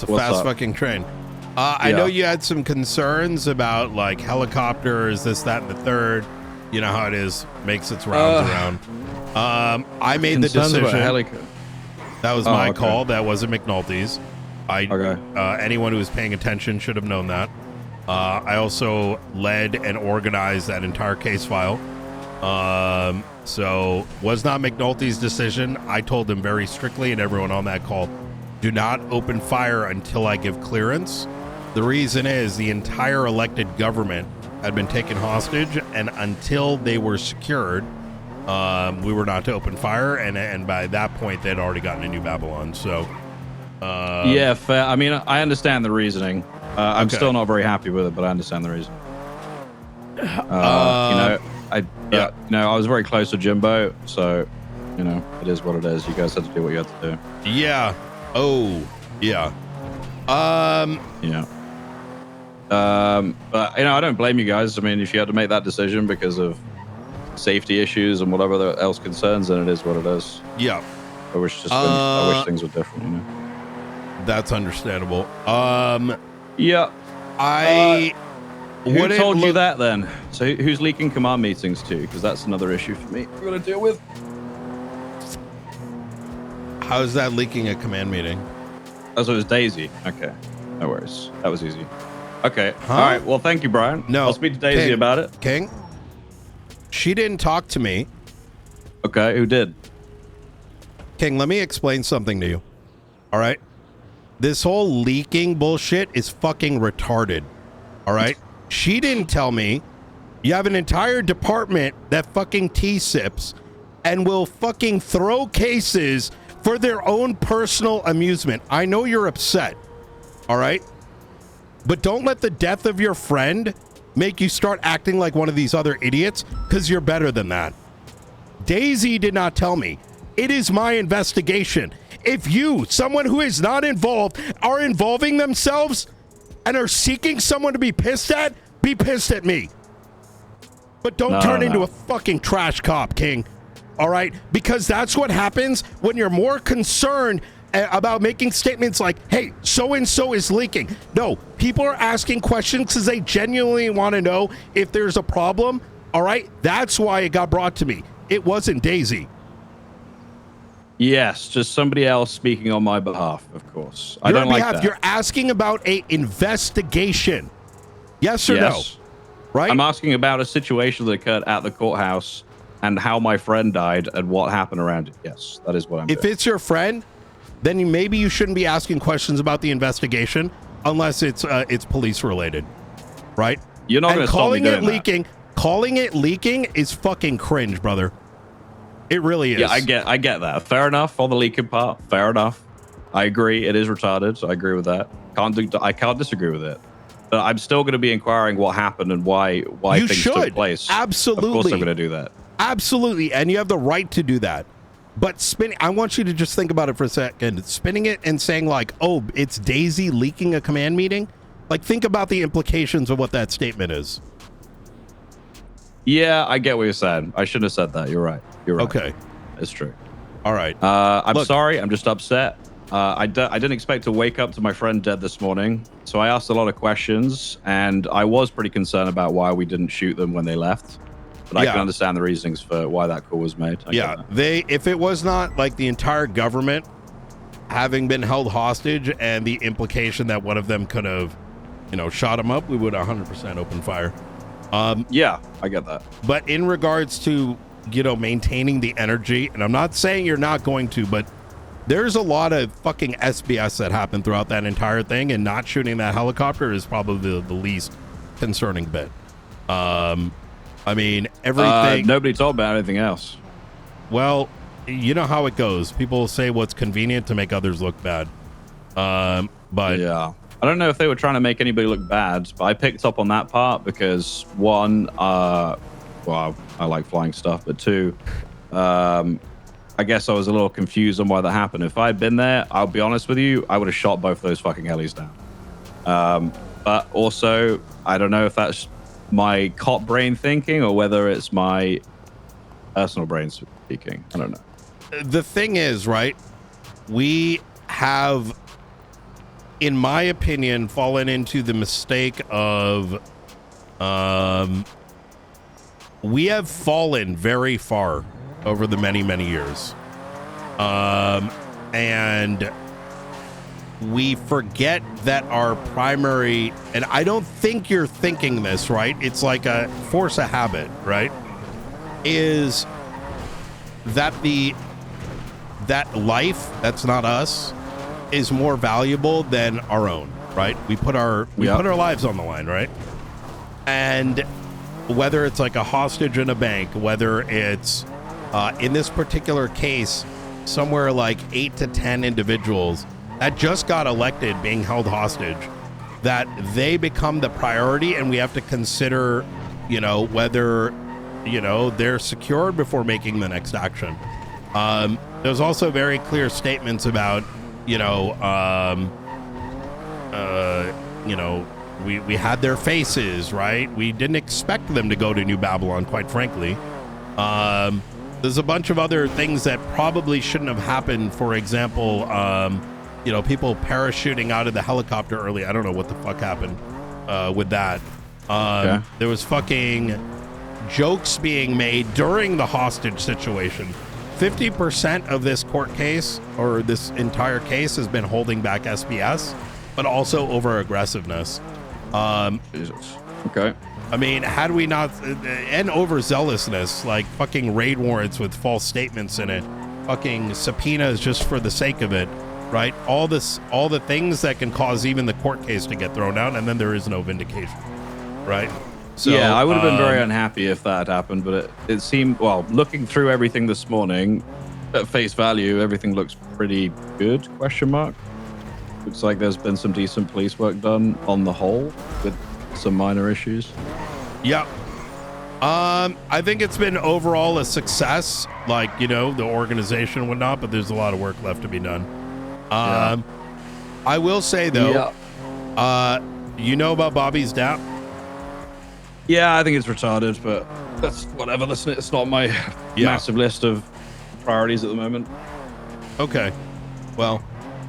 It's a fast fucking train. I know you had some concerns about like helicopters, this, that, and the third. You know how it is, makes its rounds around. I made the decision. That was my call. That wasn't McNulty's. Anyone who was paying attention should have known that. I also led and organized that entire case file. So was not McNulty's decision. I told him very strictly, and everyone on that call, do not open fire until I give clearance. The reason is the entire elected government had been taken hostage, and until they were secured, we were not to open fire, and by that point they'd already gotten a New Babylon. So yeah, fair. I mean, I understand the reasoning. I'm still not very happy with it, but I understand the reason. I was very close to Jimbo, so it is what it is. You guys had to do what you had to do. Yeah. Oh, yeah. But I don't blame you guys. I mean, if you had to make that decision because of safety issues and whatever else concerns, then it is what it is. Yeah. I wish things were different. That's understandable. Yeah. Who told you that then? So who's leaking command meetings to? Because that's another issue for me. We're gonna deal with. How is that leaking a command meeting? Oh, so it was Daisy. Okay, no worries. That was easy. Okay. All right. Well, thank you, Brian. No, I'll speak to Daisy about it. King, she didn't talk to me. Okay, who did? King, let me explain something to you. All right? This whole leaking bullshit is fucking retarded. All right? She didn't tell me. You have an entire department that fucking T-sips and will fucking throw cases for their own personal amusement. I know you're upset. All right? But don't let the death of your friend make you start acting like one of these other idiots, because you're better than that. Daisy did not tell me. It is my investigation. If you, someone who is not involved, are involving themselves and are seeking someone to be pissed at me. But don't turn into a fucking trash cop, King. All right? Because that's what happens when you're more concerned about making statements like, hey, so-and-so is leaking. No, people are asking questions because they genuinely want to know if there's a problem. All right? That's why it got brought to me. It wasn't Daisy. Yes, just somebody else speaking on my behalf, of course. I don't like that. You're asking about a investigation. Yes or no? Right? I'm asking about a situation that occurred at the courthouse and how my friend died and what happened around it. Yes, that is what I'm doing. If it's your friend, then maybe you shouldn't be asking questions about the investigation unless it's police related, right? You're not going to stop me doing that. Calling it leaking is fucking cringe, brother. It really is. Yeah, I get that. Fair enough on the leaking part. Fair enough. I agree. It is retarded. So I agree with that. I can't disagree with it. But I'm still going to be inquiring what happened and why things took place. Absolutely. Of course I'm going to do that. Absolutely. And you have the right to do that. But I want you to just think about it for a second. Spinning it and saying like, oh, it's Daisy leaking a command meeting. Like, think about the implications of what that statement is. Yeah, I get what you're saying. I shouldn't have said that. You're right. Okay. It's true. All right. I'm sorry. I'm just upset. I didn't expect to wake up to my friend dead this morning. So I asked a lot of questions, and I was pretty concerned about why we didn't shoot them when they left. But I can understand the reasonings for why that call was made. If it was not like the entire government having been held hostage and the implication that one of them could have, shot them up, we would 100% open fire. Yeah, I get that. But in regards to, maintaining the energy, and I'm not saying you're not going to, but there's a lot of fucking SBS that happened throughout that entire thing, and not shooting that helicopter is probably the least concerning bit. I mean, everything... Nobody told about anything else. Well, you know how it goes. People say what's convenient to make others look bad. But... Yeah. I don't know if they were trying to make anybody look bad, but I picked up on that part because, one, I like flying stuff, but two, I guess I was a little confused on why that happened. If I'd been there, I'll be honest with you, I would have shot both those fucking helis down. But also, I don't know if that's my cop brain thinking or whether it's my personal brain speaking. I don't know. The thing is, right, we have in my opinion, fallen into the mistake of, we have fallen very far over the many, many years. And we forget that our primary, and I don't think you're thinking this, right? It's like a force of habit, right? Is that that life that's not us is more valuable than our own, right? We put our lives on the line, right? And whether it's like a hostage in a bank, whether it's in this particular case, somewhere like 8 to 10 individuals that just got elected being held hostage, that they become the priority, and we have to consider, whether, they're secured before making the next action. There's also very clear statements about, we had their faces, right? We didn't expect them to go to New Babylon, quite frankly. There's a bunch of other things that probably shouldn't have happened. For example, people parachuting out of the helicopter early. I don't know what the fuck happened with that. There was fucking jokes being made during the hostage situation. 50% of this court case, or this entire case, has been holding back SBS, but also over aggressiveness. Jesus. Okay. I mean, had we not, and overzealousness, like fucking raid warrants with false statements in it, fucking subpoenas just for the sake of it, right? All the things that can cause even the court case to get thrown out, and then there is no vindication, right? So, yeah, I would have been very unhappy if that had happened, but it seemed, well, looking through everything this morning, at face value, everything looks pretty good, question mark. Looks like there's been some decent police work done on the whole, with some minor issues. Yeah. I think it's been overall a success, like, the organization and whatnot, but there's a lot of work left to be done. I will say, though, you know about Bobby's DAP? Yeah, I think it's retarded, but that's whatever. Listen, it's not my massive list of priorities at the moment. Okay. Well,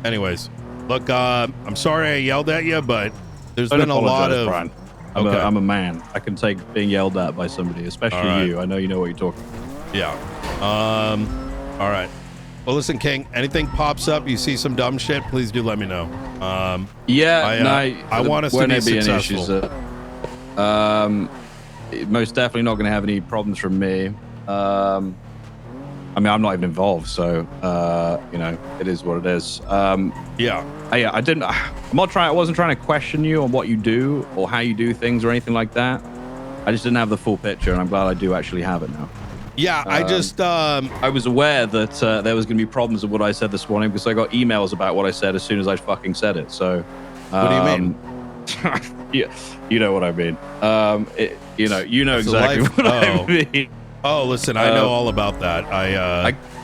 anyways, look, I'm sorry I yelled at you, but there's been a lot of... Brian. I'm a man. I can take being yelled at by somebody, especially you. I know you know what you're talking about. Yeah. All right. Well, listen, King, anything pops up, you see some dumb shit, please do let me know. I want us to be successful. Most definitely not going to have any problems from me. I mean, I'm not even involved, so it is what it is. I wasn't trying to question you on what you do or how you do things or anything like that. I just didn't have the full picture, and I'm glad I do actually have it now. Yeah, I was aware that there was going to be problems with what I said this morning because I got emails about what I said as soon as I fucking said it. So, what do you mean? Yeah, you know what I mean. You know exactly what I mean. Oh, listen, I know all about that.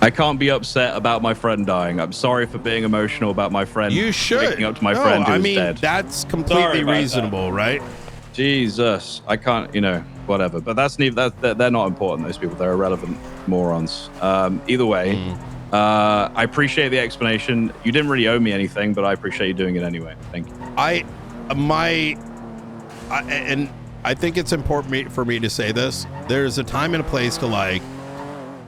I can't be upset about my friend dying. I'm sorry for being emotional about my friend. You should. Waking up to my friend who's dead. That's completely reasonable, right? Jesus, I can't, whatever. But they're not important, those people. They're irrelevant morons. Either way, I appreciate the explanation. You didn't really owe me anything, but I appreciate you doing it anyway. Thank you. And I think it's important for me to say this. There's a time and a place to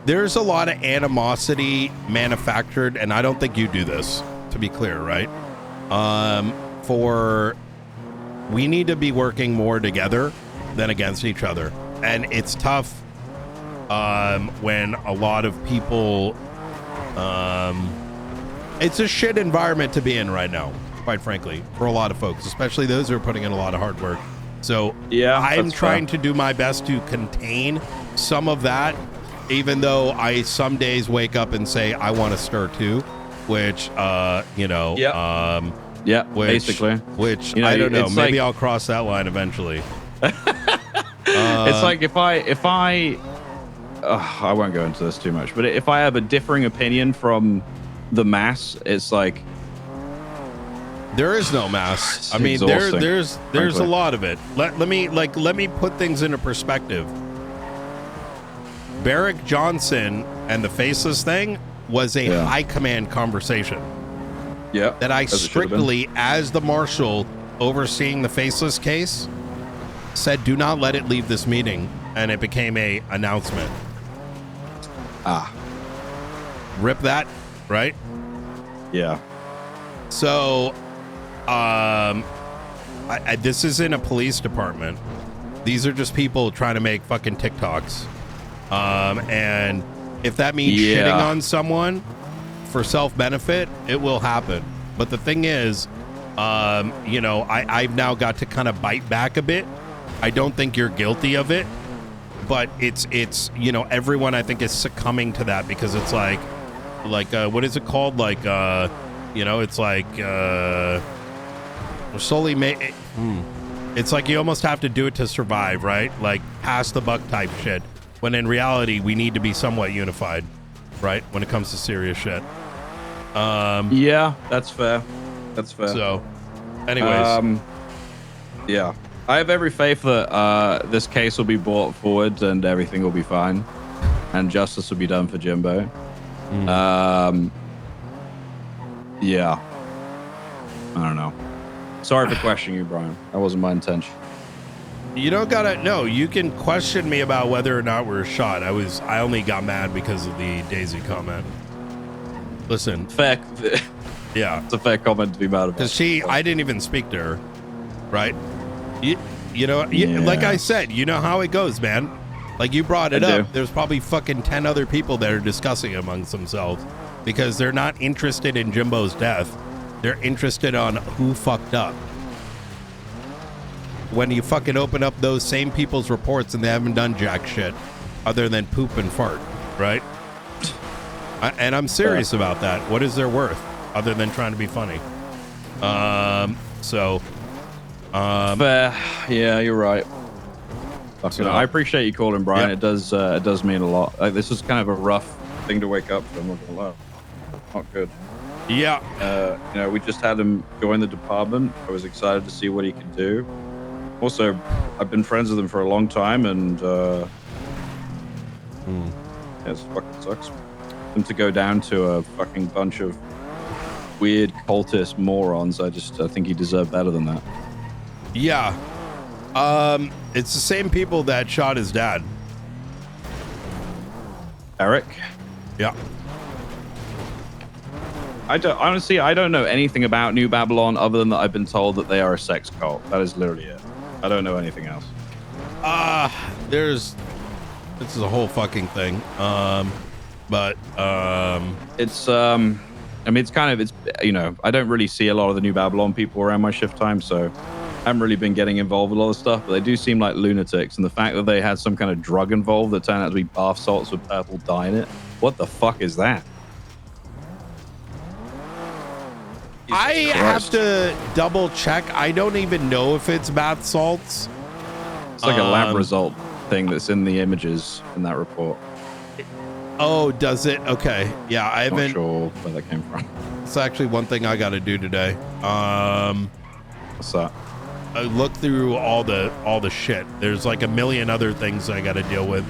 there's a lot of animosity manufactured, and I don't think you do this, to be clear, right? We need to be working more together than against each other. And it's tough when a lot of people, it's a shit environment to be in right now, quite frankly, for a lot of folks, especially those who are putting in a lot of hard work. So I'm trying to do my best to contain some of that, even though I some days wake up and say, I want to stir too, which, basically. Which, I don't know, maybe I'll cross that line eventually. It's like if I won't go into this too much, but if I have a differing opinion from the mass, it's like, there is no mass. I mean, there's a lot of it. Let me put things into perspective. Barrick Johnson and the Faceless thing was a high command conversation. Yeah. that I strictly, as the marshal overseeing the faceless case, said do not let it leave this meeting, and it became a announcement. Rip that, right? Yeah. So, this isn't a police department. These are just people trying to make fucking TikToks. And if that means shitting on someone for self-benefit, it will happen. But the thing is, you know, I've now got to kind of bite back a bit. I don't think you're guilty of it, but it's you know, everyone I think is succumbing to that because it's like what is it called? Like, you know, it's like solely made. It's like you almost have to do it to survive, right? Like pass the buck type shit. When in reality, we need to be somewhat unified, right? When it comes to serious shit. Yeah, that's fair. That's fair. So, anyways, yeah, I have every faith that this case will be brought forward and everything will be fine, and justice will be done for Jimbo. Yeah, I don't know. Sorry for questioning you, Brian. That wasn't my intention. you don't gotta. No, you can question me about whether or not we're shot. I only got mad because of the Daisy comment. Listen, Fair. yeah, It's a fair comment to be mad about. because I didn't even speak to her, right? You know, Yeah. like I said, you know how it goes, man. Like you brought it I up. do. There's probably fucking 10 other people that are discussing amongst themselves because they're not interested in Jimbo's death. They're interested on who fucked up. When you fucking open up those same people's reports and they haven't done jack shit other than poop and fart, right? And I'm serious about that. What is their worth other than trying to be funny? Fair. Yeah, you're right. So- I appreciate you calling, Brian. Yep. It does mean a lot. Like, this is kind of a rough thing to wake up from. I'm not gonna lie. Not good. Yeah. You know, we just had him join the department. I was excited to see what he could do. Also, I've been friends with him for a long time, and yeah, it fucking sucks. Him to go down to a fucking bunch of weird cultist morons. I think he deserved better than that. Yeah. It's the same people that shot his dad. Eric? Yeah. I don't know anything about New Babylon other than that I've been told that they are a sex cult. That is literally it. I don't know anything else. This is a whole fucking thing. It's I mean, it's you know, I don't really see a lot of the New Babylon people around my shift time, so I haven't really been getting involved with a lot of stuff, but they do seem like lunatics, and the fact that they had some kind of drug involved that turned out to be bath salts with purple dye in it. What the fuck is that? I Jesus have Christ. to double check. I don't even know if it's bath salts. It's like a lab result thing that's in the images in that report. Oh, does it? Okay. Yeah, I I'm not haven't. sure where that came from. It's actually one thing I got to do today. What's that? I look through all the shit. There's like a million other things I got to deal with,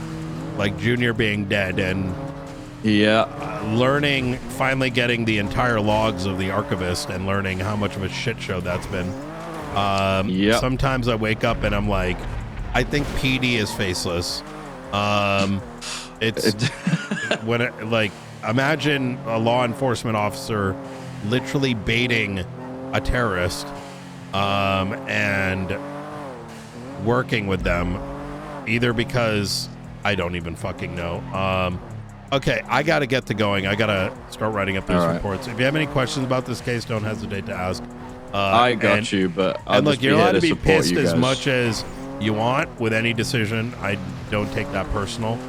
like Junior being dead and Yeah. learning, finally getting the entire logs of the archivist and learning how much of a shit show that's been. Yep. Sometimes I wake up and I'm like, I think PD is faceless. It's when it, like, imagine a law enforcement officer literally baiting a terrorist and working with them, either because I don't even fucking know. Okay, I gotta get to going. I gotta start writing up these All right. reports. If you have any questions about this case, don't hesitate to ask. I got you, but I'll And look, just you're be allowed here to be support pissed you as guys. much as you want with any decision. I don't take that personal.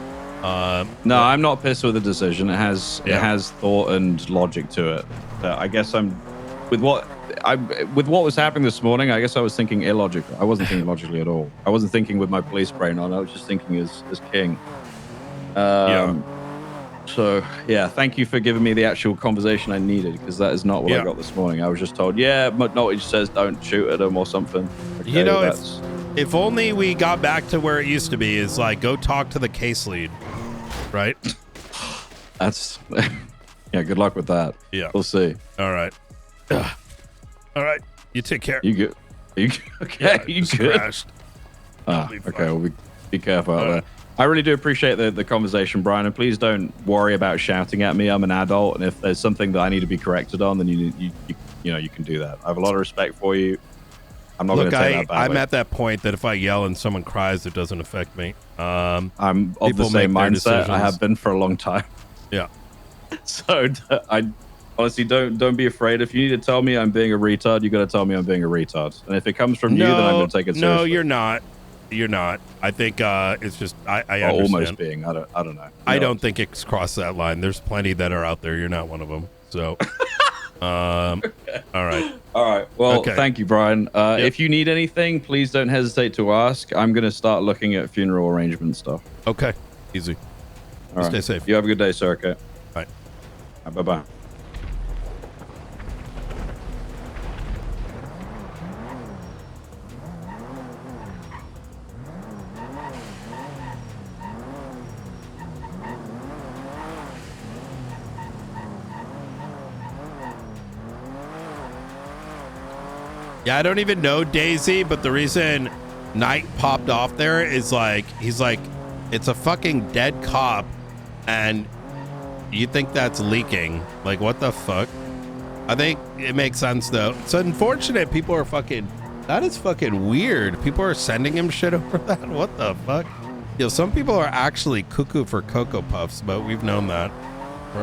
No, I'm not pissed with the decision. It has thought and logic to it. I guess I'm with what was happening this morning. I guess I was thinking illogical. I wasn't thinking logically at all. I wasn't thinking with my police brain on. I was just thinking as king. So yeah, thank you for giving me the actual conversation I needed, because that is not what I got this morning. I was just told, but no, it just says don't shoot at them or something. Okay, You know, that's if only we got back to where it used to be, is like, go talk to the case lead, right? yeah. Good luck with that. Yeah. We'll see. All right. All right, you take care. You good? Are you okay? Yeah, You just good? crashed. Okay, fine. well, be careful out there. I really do appreciate the conversation, Brian, and please don't worry about shouting at me. I'm an adult, and if there's something that I need to be corrected on, then you can do that. I have a lot of respect for you. I'm not going to take that badly. I'm at that point that if I yell and someone cries, it doesn't affect me. I'm of the same mindset. I have been for a long time. Yeah. So I honestly don't be afraid. If you need to tell me I'm being a retard, you got to tell me I'm being a retard. And if it comes from you, then I'm going to take it seriously. No, you're not. You're not. I think it's just I understand. Almost being. I don't know. I don't think it's crossed that line. There's plenty that are out there. You're not one of them. So, okay. All right. Well, thank you, Brian. If you need anything, please don't hesitate to ask. I'm going to start looking at funeral arrangement stuff. Okay. Easy. All right. Stay safe. You have a good day, sir. Okay. Bye. Bye-bye. Yeah, I don't even know Daisy, but the reason Knight popped off there is like, he's like, it's a fucking dead cop, and you think that's leaking. Like, what the fuck? I think it makes sense, though. It's unfortunate people are fucking, that is fucking weird. People are sending him shit over that. What the fuck? Yo, some people are actually cuckoo for Cocoa Puffs, but we've known that.